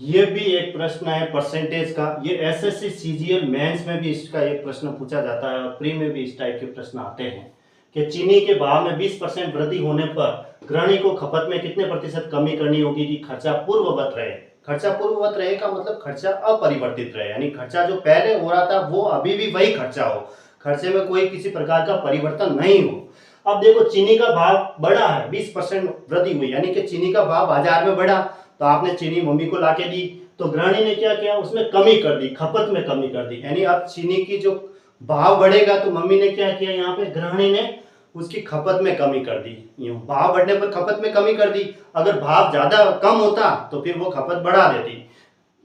ये भी एक प्रश्न है परसेंटेज का। ये एसएससी सीजीएल मेंस में भी इसका एक प्रश्न पूछा जाता है और प्री में भी इस टाइप के प्रश्न आते हैं कि चीनी के भाव में 20% वृद्धि होने पर गृहिणी को खपत में कितने प्रतिशत कमी करनी होगी कि खर्चा पूर्ववत रहे। खर्चा पूर्ववत रहे का मतलब खर्चा अपरिवर्तित रहे, यानी खर्चा जो पहले हो रहा था वो अभी भी वही खर्चा हो, खर्चे में कोई किसी प्रकार का परिवर्तन नहीं हो। अब देखो चीनी का भाव बढ़ा है, 20% वृद्धि हुई, यानी कि चीनी का भाव बाजार में बढ़ा तो आपने चीनी मम्मी को लाके दी, तो गृहिणी ने क्या किया, उसमें कमी कर दी, खपत में कमी कर दी। यानी अब चीनी की जो भाव बढ़ेगा तो मम्मी ने क्या किया, यहाँ पे गृहिणी ने उसकी खपत में कमी कर दी। यूं भाव बढ़ने पर खपत में कमी कर दी, अगर भाव ज्यादा कम होता तो फिर वो खपत बढ़ा देती।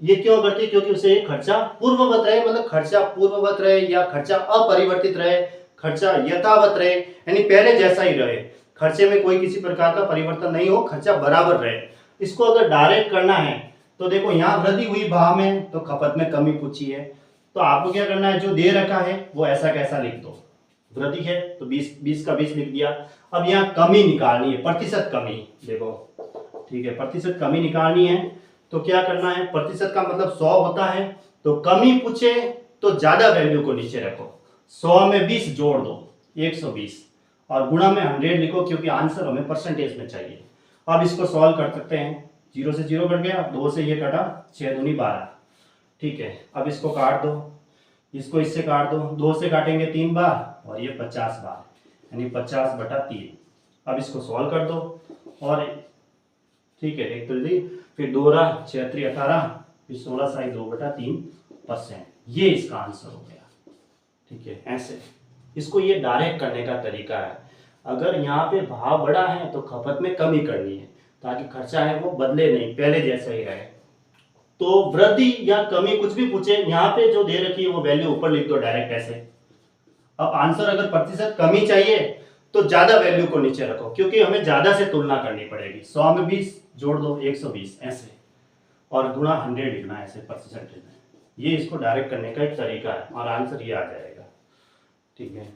ये क्यों करती, क्योंकि उसे खर्चा पूर्ववत रहे, मतलब खर्चा पूर्ववत रहे या खर्चा अपरिवर्तित रहे, खर्चा यथावत रहे, यानी पहले जैसा ही रहे, खर्चे में कोई किसी प्रकार का परिवर्तन नहीं हो, खर्चा बराबर रहे। इसको अगर डायरेक्ट करना है तो देखो यहाँ वृद्धि हुई भाव में तो खपत में कमी पूछी है, तो आपको क्या करना है, जो दे रखा है वो ऐसा कैसा लिख दो, वृद्धि है तो 20 का 20 लिख दिया। अब यहाँ कमी निकालनी है, प्रतिशत कमी, देखो ठीक है, प्रतिशत कमी निकालनी है तो क्या करना है, प्रतिशत का मतलब 100 होता है, तो कमी पूछे तो ज्यादा वैल्यू को नीचे रखो, 100 में 20 जोड़ दो 120 और गुणा में 100 लिखो, क्योंकि आंसर हमें परसेंटेज में चाहिए। अब इसको सॉल्व कर सकते हैं, 0 से 0 कट गया, 2 से ये कटा, 6 दूनी 12, ठीक है। अब इसको काट दो, इसको इससे काट दो, 2 से काटेंगे 3 बार और ये 50 बार, यानी 50/3। अब इसको सॉल्व कर दो और ठीक है, एक तो दी, फिर 2 रहा 6 3 18, फिर 16 साई 2/3%, ये इसका आंसर हो गया। ठीक है, ऐसे इसको ये डायरेक्ट करने का तरीका है। अगर यहाँ पे भाव बढ़ा है तो खपत में कमी करनी है ताकि खर्चा है वो बदले नहीं, पहले जैसा ही रहे। तो वृद्धि या कमी कुछ भी पूछे, यहाँ पे जो दे रखी है वो वैल्यू ऊपर लिख दो डायरेक्ट ऐसे। अब आंसर अगर प्रतिशत कमी चाहिए तो ज्यादा वैल्यू को नीचे रखो, क्योंकि हमें ज्यादा से तुलना करनी पड़ेगी। 100 में 20 जोड़ दो 120 ऐसे, और गुणा 100 लिखना है ऐसे परसेंटेज में। ये इसको डायरेक्ट करने का एक तरीका है और आंसर ये आ जाएगा। ठीक है।